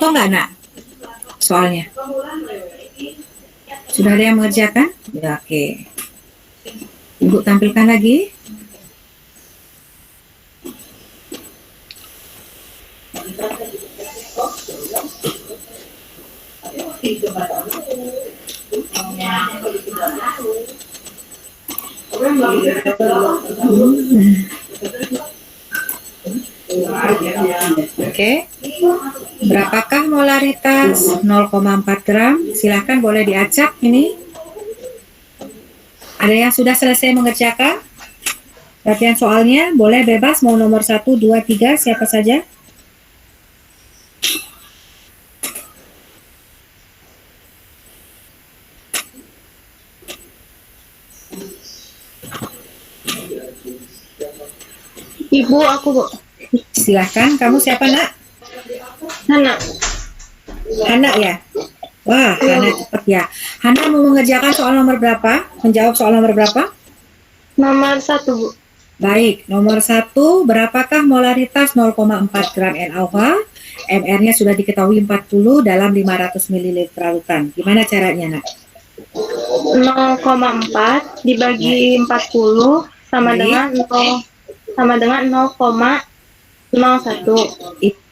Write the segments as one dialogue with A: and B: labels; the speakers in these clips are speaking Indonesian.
A: Tahu nggak, Nak, soalnya? Sudah ada yang mengerjakan? Ya, oke. Ibu tampilkan lagi. Oke. Berapakah molaritas 0,4 gram? Silahkan boleh diacak ini. Ada yang sudah selesai mengerjakan? Latihan soalnya boleh bebas mau nomor 1, 2, 3 siapa saja.
B: Ibu, aku Bu.
A: Silahkan, kamu siapa, Nak?
B: Hana.
A: Hana ya? Wah, Hana cepat ya. Hana mau mengerjakan soal nomor berapa? Menjawab soal nomor berapa?
B: Nomor 1 Bu.
A: Baik, nomor 1, berapakah molaritas 0,4 gram NaOH? MR-nya sudah diketahui 40 dalam 500 ml larutan. Gimana caranya, Nak?
B: 0,4 dibagi 40 sama dengan 0,01.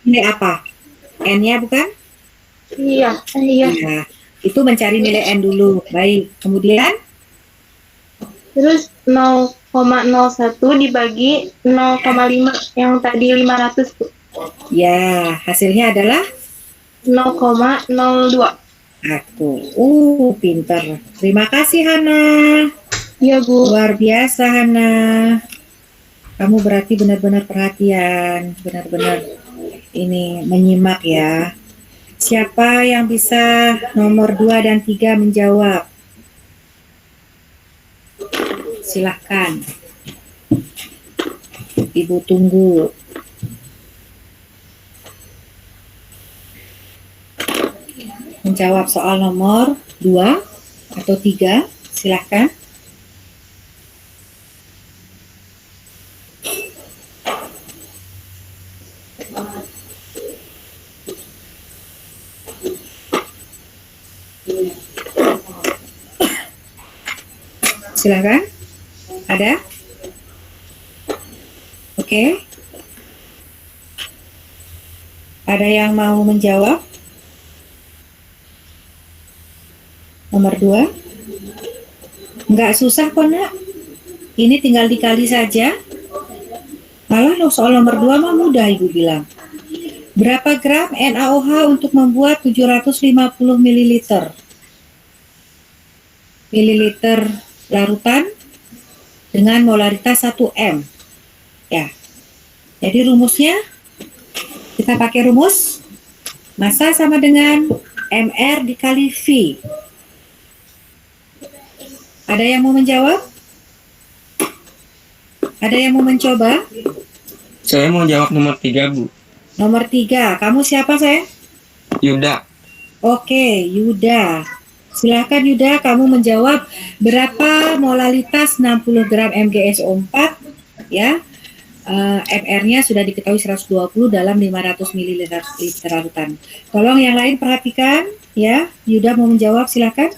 A: Ini apa? N-nya bukan?
B: Iya.
A: Nah, itu mencari nilai N dulu. Baik, kemudian?
B: Terus 0,01 dibagi 0,5 yang tadi 500 Bu.
A: Ya, hasilnya adalah?
B: 0,02.
A: Pinter. Terima kasih, Hana.
B: Iya Bu.
A: Luar biasa, Hana. Kamu berarti benar-benar perhatian, benar-benar ini menyimak ya. Siapa yang bisa nomor 2 dan 3 menjawab? Silahkan. Ibu tunggu. Menjawab soal nomor 2 atau 3, silahkan. Silahkan. Ada? Oke. Ada yang mau menjawab? Nomor 2. Nggak susah kok, Nak. Ini tinggal dikali saja. Malah soal nomor 2 mah mudah, Ibu bilang. Berapa gram NaOH untuk membuat 750 ml? Mililiter larutan dengan molaritas 1 M. Ya. Jadi rumusnya kita pakai rumus massa sama dengan MR dikali V. Ada yang mau menjawab? Ada yang mau mencoba?
C: Saya mau jawab nomor 3, Bu.
A: Nomor 3, kamu siapa, sayang?
C: Yuda.
A: Oke, Yuda. Silakan Yuda, kamu menjawab berapa molaritas 60 gram MgSO4 ya. MR-nya sudah diketahui 120 dalam 500 ml larutan. Tolong yang lain perhatikan ya. Yuda mau menjawab, silakan.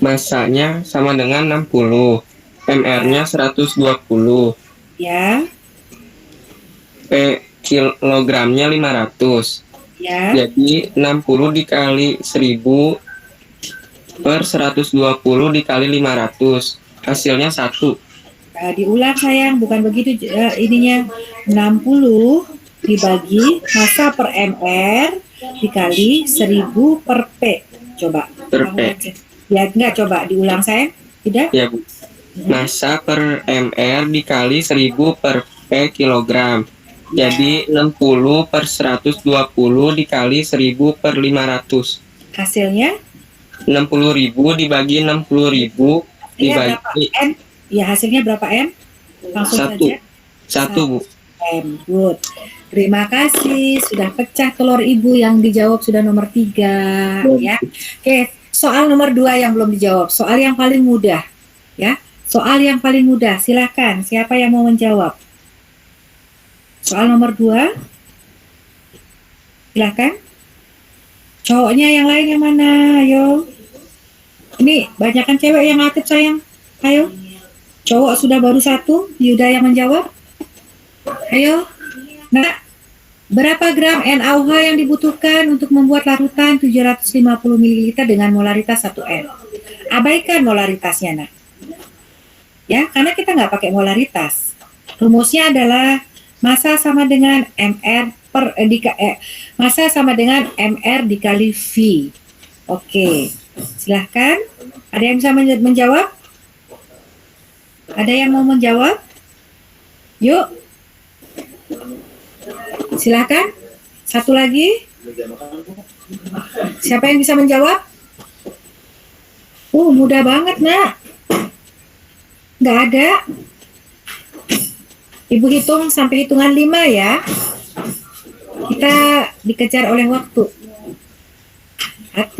C: Massanya sama dengan 60. MR-nya 120.
A: Ya.
C: Kilogramnya 500.
A: Ya.
C: Jadi 60 dikali 1000 per 120 dikali 500. Hasilnya 1.
A: Diulang sayang, bukan begitu ininya. 60 dibagi massa per MR dikali 1000 per P. Coba.
C: Per P.
A: Ya enggak, coba diulang sayang. Tidak?
C: Ya, Bu. Massa per MR dikali 1000 per P kilogram. Jadi 60 per 120 dikali 1000 per 500.
A: Hasilnya?
C: 60.000 dibagi 60.000 dibagi
A: M. Ya, hasilnya berapa M? Langsung
C: 1.
A: saja.
C: 1, Bu.
A: M. Good. Terima kasih sudah pecah telur Ibu, yang dijawab sudah nomor 3 ya. Oke, soal nomor 2 yang belum dijawab. Soal yang paling mudah ya. Soal yang paling mudah. Silakan, siapa yang mau menjawab? Soal nomor 2. Silakan. Cowoknya yang lain yang mana? Ayo. Ini banyakkan cewek yang aktif sayang. Ayo. Cowok sudah baru satu. Yuda yang menjawab. Ayo. Nah, berapa gram NaOH yang dibutuhkan untuk membuat larutan 750 ml dengan molaritas 1N? Abaikan molaritasnya, nak. Ya, karena kita nggak pakai molaritas. Rumusnya adalah massa sama dengan massa sama dengan MR dikali V. Oke, silahkan. Ada yang bisa menjawab? Ada yang mau menjawab? Yuk. Silahkan. Satu lagi. Siapa yang bisa menjawab? Mudah banget, nak. Nggak ada. Ibu hitung sampai hitungan 5 ya. Kita dikejar oleh waktu. 1,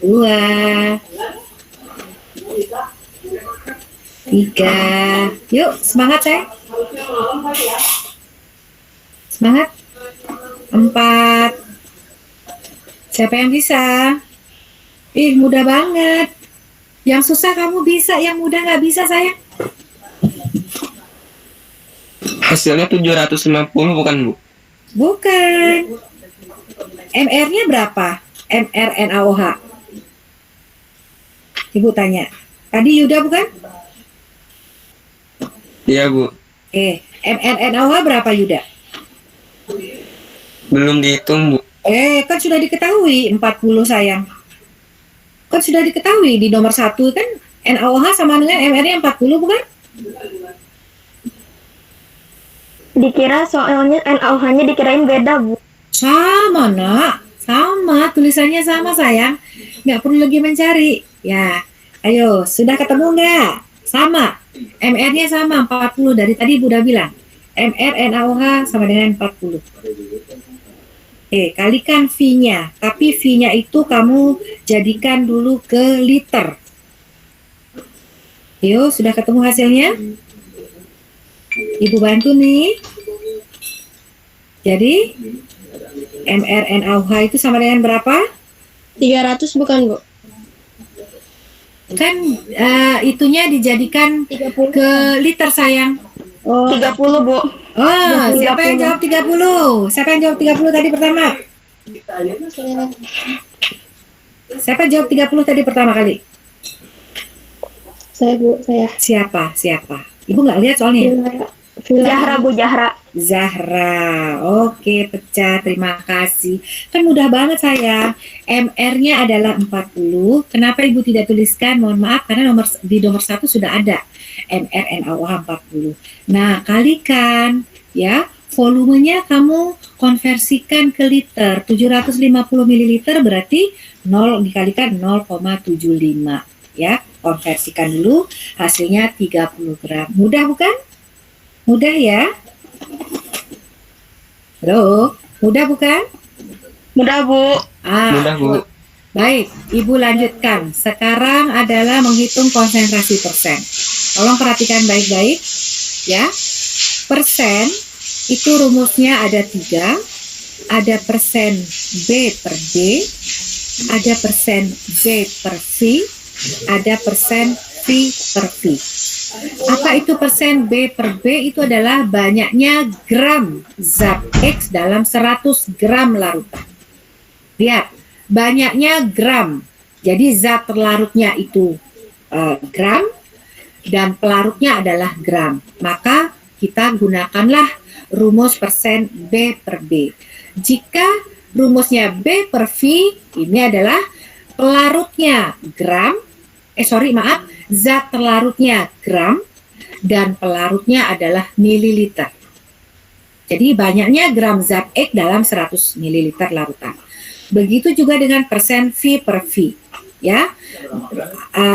A: 2, 3. Yuk, semangat saya. Semangat. 4. Siapa yang bisa? Mudah banget. Yang susah kamu bisa, yang mudah nggak bisa sayang.
C: Hasilnya 750 bukan, Bu?
A: Bukan. MR-nya berapa? MR NaOH. Ibu tanya. Tadi Yuda bukan?
C: Iya, Bu.
A: MR NaOH berapa Yuda?
C: Belum dihitung, Bu.
A: Kan sudah diketahui 40 sayang. Kan sudah diketahui di nomor 1 kan NaOH sama dengan MR-nya 40 bukan?
B: Dikira soalnya NaOH-nya dikirain beda, Bu.
A: Sama, nak. Sama, tulisannya sama sayang. Nggak perlu lagi mencari. Ya, ayo, sudah ketemu nggak? Sama. MR-nya sama, 40. Dari tadi Ibu udah bilang. MR NaOH sama dengan 40. Kalikan V-nya. Tapi V-nya itu kamu jadikan dulu ke liter. Yuk, sudah ketemu hasilnya? Ibu bantu nih. Jadi, MR NaOH itu sama dengan berapa?
B: 300 bukan, Bu?
A: Kan itunya dijadikan ke liter sayang.
B: 30, Bu.
A: Siapa yang jawab 30? Siapa yang jawab 30 tadi pertama? Siapa jawab 30 tadi pertama kali?
B: Saya, Bu, saya.
A: Siapa? Ibu nggak lihat soalnya.
B: Zahra, Bu,
A: Zahra. Oke, pecah. Terima kasih. Kan mudah banget sayang. MR-nya adalah 40. Kenapa Ibu tidak tuliskan? Mohon maaf, karena di nomor 1 sudah ada. MR NaOH 40. Nah, kalikan ya. Volumenya kamu konversikan ke liter. 750 ml berarti 0 dikalikan 0,75 ya. Konversikan dulu, hasilnya 30 gram. Mudah bukan? Mudah ya? Halo, mudah bukan?
B: Mudah, Bu.
C: Mudah, Bu.
A: Baik, Ibu lanjutkan. Sekarang adalah menghitung konsentrasi persen. Tolong perhatikan baik-baik ya. Persen itu rumusnya ada 3. Ada persen B per D, ada persen B per V, ada persen V per V. Apa itu persen B per B? Itu adalah banyaknya gram zat X dalam 100 gram larutan. Lihat, banyaknya gram. Jadi zat terlarutnya itu gram dan pelarutnya adalah gram. Maka kita gunakanlah rumus persen B per B. Jika rumusnya B per V, ini adalah pelarutnya gram, zat terlarutnya gram dan pelarutnya adalah mililiter. Jadi banyaknya gram zat X dalam 100 mililiter larutan. Begitu juga dengan persen V per V. Ya,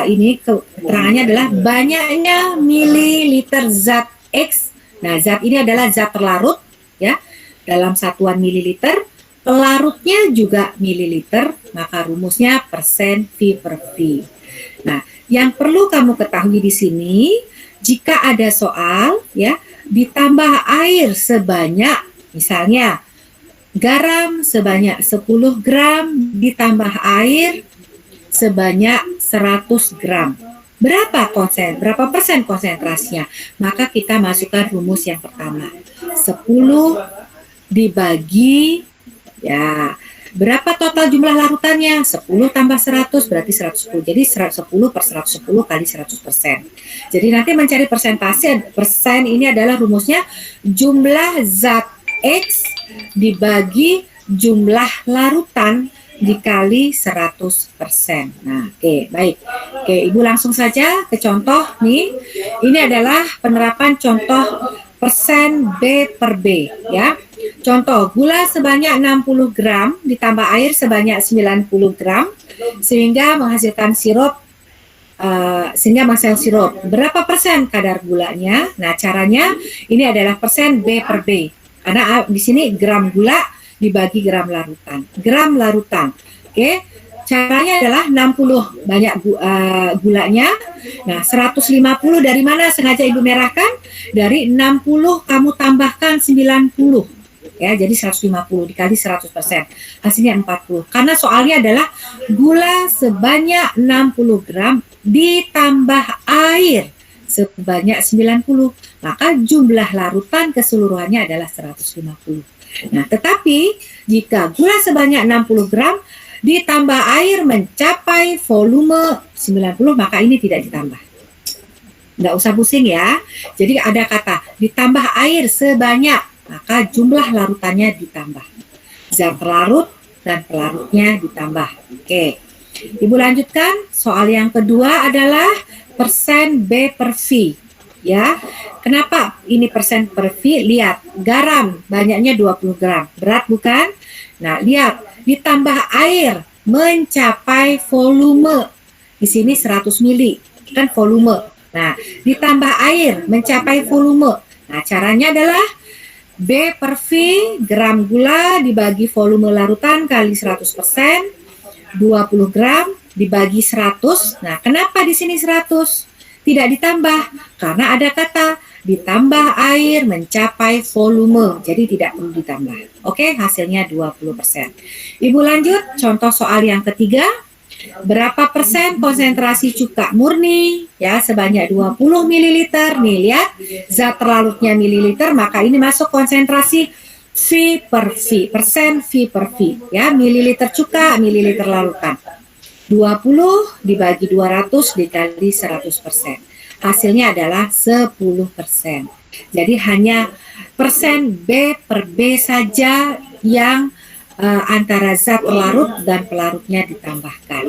A: ini keterangannya adalah banyaknya mililiter zat X. Nah, zat ini adalah zat terlarut, ya, dalam satuan mililiter. Pelarutnya juga mililiter, maka rumusnya persen V per V. Nah, yang perlu kamu ketahui di sini, jika ada soal, ya, ditambah air sebanyak, misalnya garam sebanyak 10 gram ditambah air sebanyak 100 gram. Berapa persen konsentrasinya? Maka kita masukkan rumus yang pertama. 10 dibagi, ya, berapa total jumlah larutannya? 10 tambah 100 berarti 110. Jadi 110 per 110 kali 100%. Jadi nanti mencari persentase, persen ini adalah rumusnya jumlah zat X dibagi jumlah larutan dikali 100%. Nah, oke, baik. Oke, Ibu langsung saja ke contoh nih. Ini adalah penerapan contoh persen B per B, ya. Contoh, gula sebanyak 60 gram ditambah air sebanyak 90 gram sehingga menghasilkan sirup sirup. Berapa persen kadar gulanya? Nah, caranya ini adalah persen B per B. Karena di sini gram gula dibagi gram larutan. Gram larutan. Oke. Caranya adalah 60 banyak gulanya. Nah, 150 dari mana sengaja Ibu merahkan? Dari 60 kamu tambahkan 90. Ya, jadi 150 dikali 100%. Hasilnya 40. Karena soalnya adalah gula sebanyak 60 gram ditambah air sebanyak 90. Maka jumlah larutan keseluruhannya adalah 150. Nah, tetapi jika gula sebanyak 60 gram ditambah air mencapai volume 90, maka ini tidak ditambah. Nggak usah pusing ya. Jadi ada kata ditambah air sebanyak, maka jumlah larutannya ditambah. Zat larut dan pelarutnya ditambah. Oke. Ibu lanjutkan. Soal yang kedua adalah persen B per V. Ya, kenapa ini persen per V? Lihat, garam banyaknya 20 gram. Berat bukan? Nah, lihat, ditambah air mencapai volume. Di sini 100 mili, kan volume. Nah, ditambah air mencapai volume. Nah, caranya adalah B per V, gram gula dibagi volume larutan kali 100%, 20 gram dibagi 100. Nah, kenapa di sini 100? Tidak ditambah, karena ada kata ditambah air mencapai volume, jadi tidak perlu ditambah. Oke, hasilnya 20%. Ibu lanjut, contoh soal yang ketiga. Berapa persen konsentrasi cuka murni? Ya, sebanyak 20 ml. Nih, lihat, zat terlarutnya mililiter, maka ini masuk konsentrasi V per V, persen V per V. Ya, mililiter cuka, mililiter larutan. 20 dibagi 200 dikali 100%. Hasilnya adalah 10%. Jadi hanya persen B per B saja yang antara zat pelarut dan pelarutnya ditambahkan.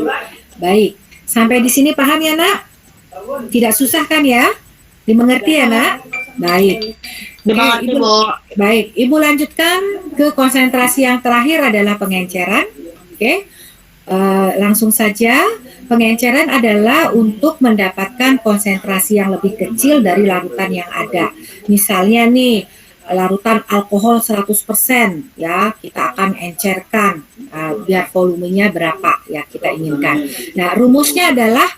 A: Baik, sampai di sini paham ya nak? Tidak susah kan ya? Dimengerti ya nak? Baik.
B: Dimengerti, Bu.
A: Baik, Ibu lanjutkan ke konsentrasi yang terakhir adalah pengenceran. Oke. Langsung saja, pengenceran adalah untuk mendapatkan konsentrasi yang lebih kecil dari larutan yang ada. Misalnya nih, larutan alkohol 100%, ya, kita akan encerkan biar volumenya berapa ya kita inginkan. Nah, rumusnya adalah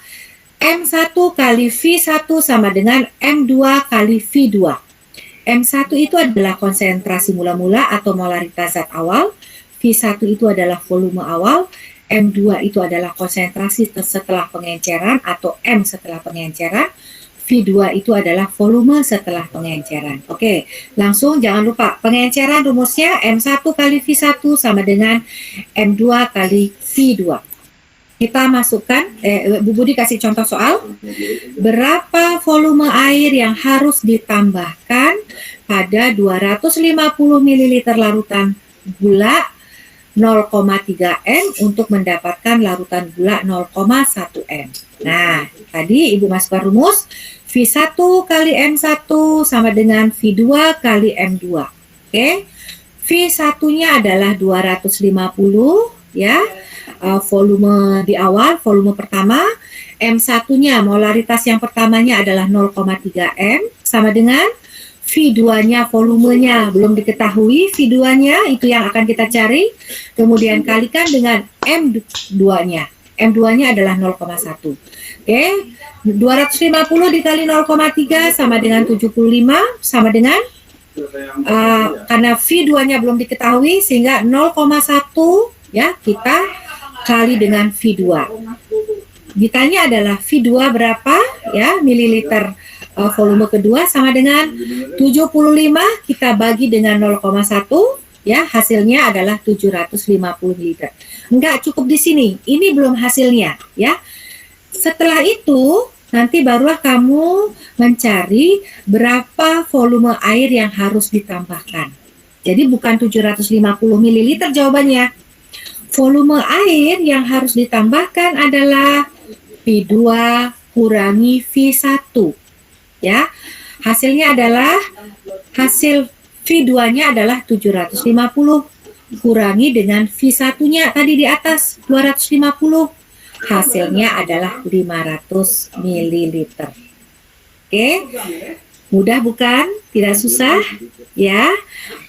A: M1 kali V1 sama dengan M2 kali V2. M1 itu adalah konsentrasi mula-mula atau molaritas zat awal, V1 itu adalah volume awal, M2 itu adalah konsentrasi setelah pengenceran atau M setelah pengenceran, V2 itu adalah volume setelah pengenceran. Oke, langsung jangan lupa pengenceran rumusnya M1 kali V1 sama dengan M2 kali V2. Kita masukkan, Bu Budi kasih contoh soal. Berapa volume air yang harus ditambahkan pada 250 ml larutan gula 0,3 N untuk mendapatkan larutan gula 0,1 N. Nah, tadi Ibu masukkan rumus V1 kali M1 sama dengan V2 kali M2. Oke. V1-nya adalah 250 ya. Volume di awal, volume pertama. M1-nya molaritas yang pertamanya adalah 0,3 M sama dengan V2-nya volumenya belum diketahui, V2-nya itu yang akan kita cari, kemudian kalikan dengan M2-nya. M2-nya adalah 0,1. Oke, 250 dikali 0,3 sama dengan 75, sama dengan karena V2-nya belum diketahui sehingga 0,1 ya kita kali dengan V2. Ditanya adalah V2 berapa ya mililiter volume kedua sama dengan 75 kita bagi dengan 0,1 ya hasilnya adalah 750 ml. Enggak cukup di sini. Ini belum hasilnya ya. Setelah itu nanti barulah kamu mencari berapa volume air yang harus ditambahkan. Jadi bukan 750 ml jawabannya. Volume air yang harus ditambahkan adalah V2 kurangi V1. Ya. Hasilnya adalah hasil V2-nya adalah 750 kurangi dengan V1-nya tadi di atas 250. Hasilnya adalah 500 ml. Oke. Mudah bukan? Tidak susah? Ya.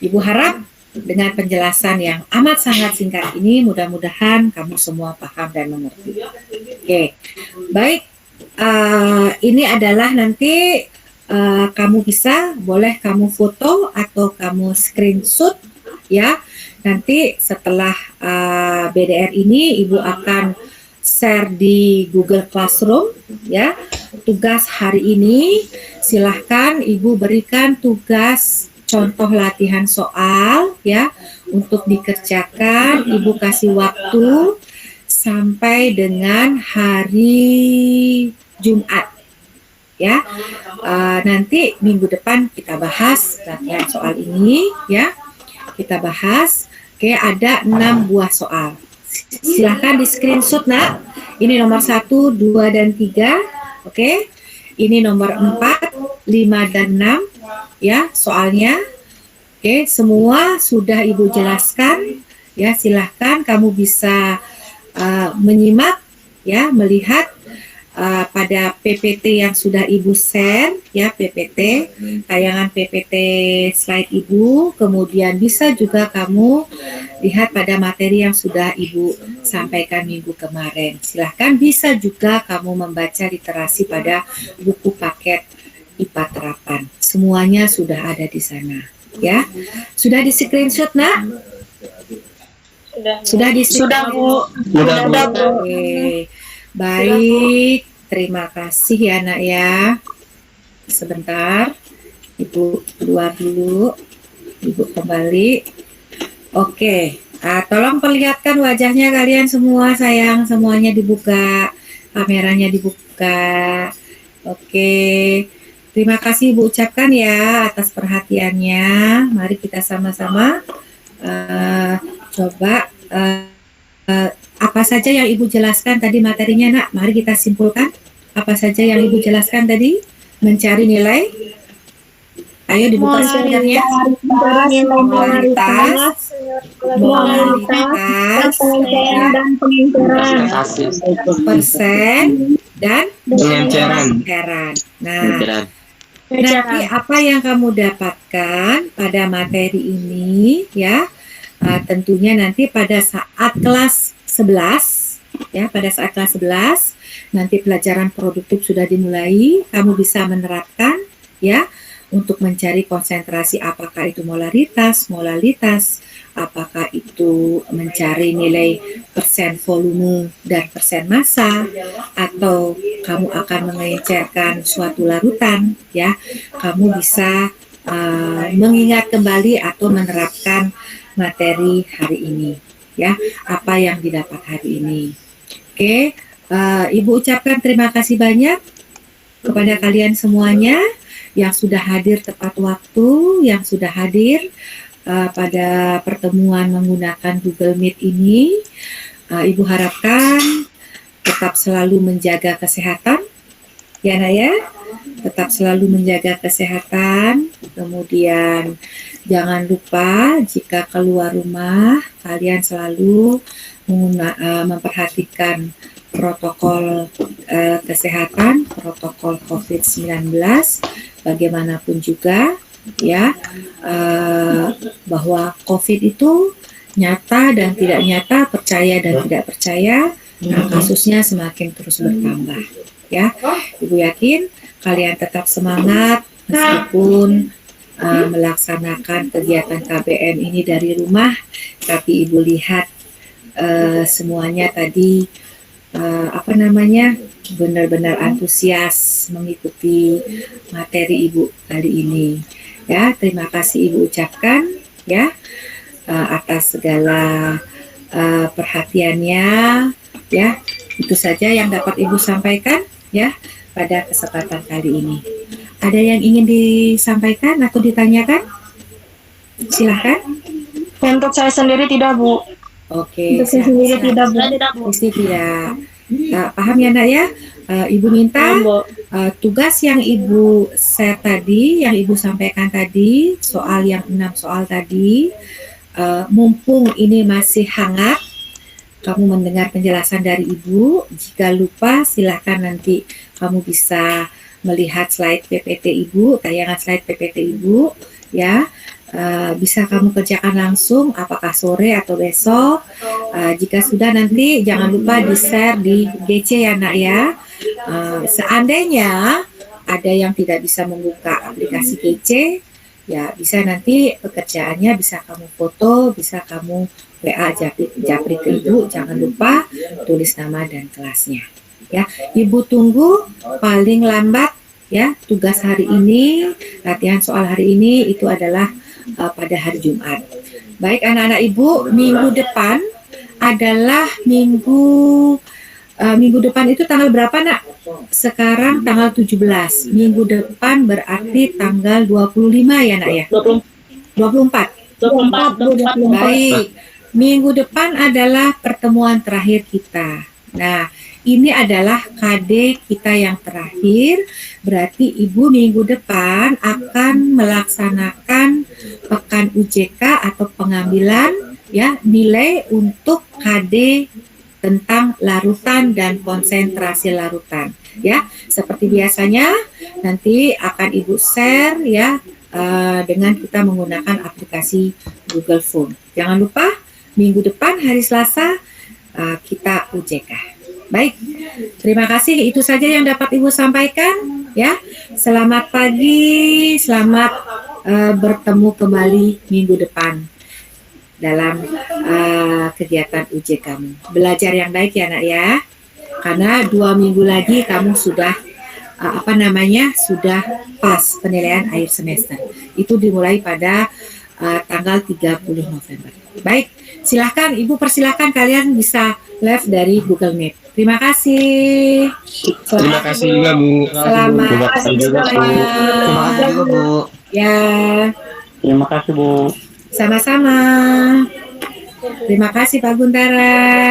A: Ibu harap dengan penjelasan yang amat sangat singkat ini mudah-mudahan kamu semua paham dan mengerti. Oke. Baik. Ini adalah nanti kamu boleh kamu foto atau kamu screenshot ya. Nanti setelah BDR ini Ibu akan share di Google Classroom ya. Tugas hari ini silahkan Ibu berikan tugas contoh latihan soal ya untuk dikerjakan. Ibu kasih waktu sampai dengan hari Jumat ya. Nanti minggu depan kita bahas latihan soal ini ya. Kita bahas. Oke, ada 6 buah soal. Silahkan di screenshot nak. Ini nomor 1, 2, dan 3. Oke. Ini nomor 4, 5, dan 6 ya soalnya. Oke, semua sudah Ibu jelaskan ya. Silahkan kamu bisa menyimak ya, melihat pada PPT yang sudah Ibu share ya, PPT, tayangan PPT slide Ibu, kemudian bisa juga kamu lihat pada materi yang sudah Ibu sampaikan minggu kemarin. Silahkan bisa juga kamu membaca literasi pada buku paket IPA Terapan. Semuanya sudah ada di sana ya. Sudah di screenshot nak? Sudah di
B: Sudah, Bu.
C: Sudah, Bu.
A: Oke. Baik, terima kasih ya nak ya. Sebentar, Ibu keluar dulu. Ibu kembali. Oke, tolong perlihatkan wajahnya kalian semua sayang. Semuanya dibuka, kameranya dibuka. Oke, terima kasih Ibu ucapkan ya atas perhatiannya. Mari kita sama-sama coba apa saja yang Ibu jelaskan tadi materinya nak, mari kita simpulkan. Apa saja yang Ibu jelaskan tadi? Mencari nilai. Ayo dibuka sumbernya. Molaritas,
B: dan pengenceran.
A: persen, dan
C: Pengenceran.
A: Nah, nanti apa yang kamu dapatkan pada materi ini ya, tentunya nanti pada saat kelas 11 ya, pada saat kelas 11 nanti pelajaran produktif sudah dimulai, kamu bisa menerapkan ya untuk mencari konsentrasi, apakah itu molaritas, molalitas, apakah itu mencari nilai persen volume dan persen massa, atau kamu akan mengecerkan suatu larutan ya, kamu bisa mengingat kembali atau menerapkan materi hari ini ya, apa yang didapat hari ini. Oke, Ibu ucapkan terima kasih banyak kepada kalian semuanya yang sudah hadir tepat waktu, yang sudah hadir pada pertemuan menggunakan Google Meet ini. Ibu harapkan tetap selalu menjaga kesehatan ya Naya, tetap selalu menjaga kesehatan, kemudian jangan lupa jika keluar rumah kalian selalu memperhatikan protokol kesehatan, protokol COVID-19 bagaimanapun juga ya, bahwa COVID itu nyata dan tidak nyata, percaya dan tidak percaya, kasusnya semakin terus bertambah ya. Ibu yakin kalian tetap semangat meskipun melaksanakan kegiatan KBM ini dari rumah, tapi Ibu lihat semuanya tadi benar-benar antusias mengikuti materi Ibu kali ini. Ya, terima kasih Ibu ucapkan ya atas segala perhatiannya ya. Itu saja yang dapat Ibu sampaikan ya pada kesempatan kali ini. Ada yang ingin disampaikan atau ditanyakan? Silahkan.
B: Untuk saya sendiri tidak, Bu.
A: Oke.
B: Untuk saya sendiri tidak, Bu.
A: Pasti tidak. Paham ya nak ya? Ibu minta tugas yang Ibu share tadi, yang Ibu sampaikan tadi, soal yang 6 soal tadi, mumpung ini masih hangat, kamu mendengar penjelasan dari Ibu. Jika lupa, silahkan nanti kamu bisa melihat slide PPT Ibu, tayangan slide PPT Ibu, ya. Bisa kamu kerjakan langsung, apakah sore atau besok. Jika sudah, nanti jangan lupa di-share di GC ya nak ya. Seandainya ada yang tidak bisa membuka aplikasi GC, ya bisa nanti pekerjaannya bisa kamu foto, bisa kamu WA japri ke Ibu. Jangan lupa tulis nama dan kelasnya. Ya, Ibu tunggu paling lambat ya tugas hari ini, latihan soal hari ini itu adalah pada hari Jumat. Baik anak-anak Ibu, minggu depan adalah minggu depan itu tanggal berapa nak? Sekarang tanggal 17. Minggu depan berarti tanggal 25 ya nak ya? 24.
B: 24.
A: Baik. Minggu depan adalah pertemuan terakhir kita. Nah, ini adalah KD kita yang terakhir. Berarti Ibu minggu depan akan melaksanakan pekan UJK atau pengambilan ya nilai untuk KD tentang larutan dan konsentrasi larutan. Ya, seperti biasanya nanti akan Ibu share ya dengan kita menggunakan aplikasi Google Form. Jangan lupa minggu depan hari Selasa kita UJK. Baik, terima kasih. Itu saja yang dapat Ibu sampaikan ya. Selamat pagi, selamat bertemu kembali minggu depan dalam kegiatan UJ kamu. Belajar yang baik ya nak ya. Karena 2 minggu lagi kamu sudah sudah pas penilaian akhir semester. Itu dimulai pada tanggal 30 November. Baik, silahkan Ibu persilahkan kalian bisa live dari Google Meet. Terima kasih.
C: Terima kasih juga Bu.
A: Selamat.
C: Terima kasih juga Bu. Terima kasih juga Bu.
A: Ya.
C: Terima kasih Bu.
A: Sama-sama. Terima kasih Pak Guntara.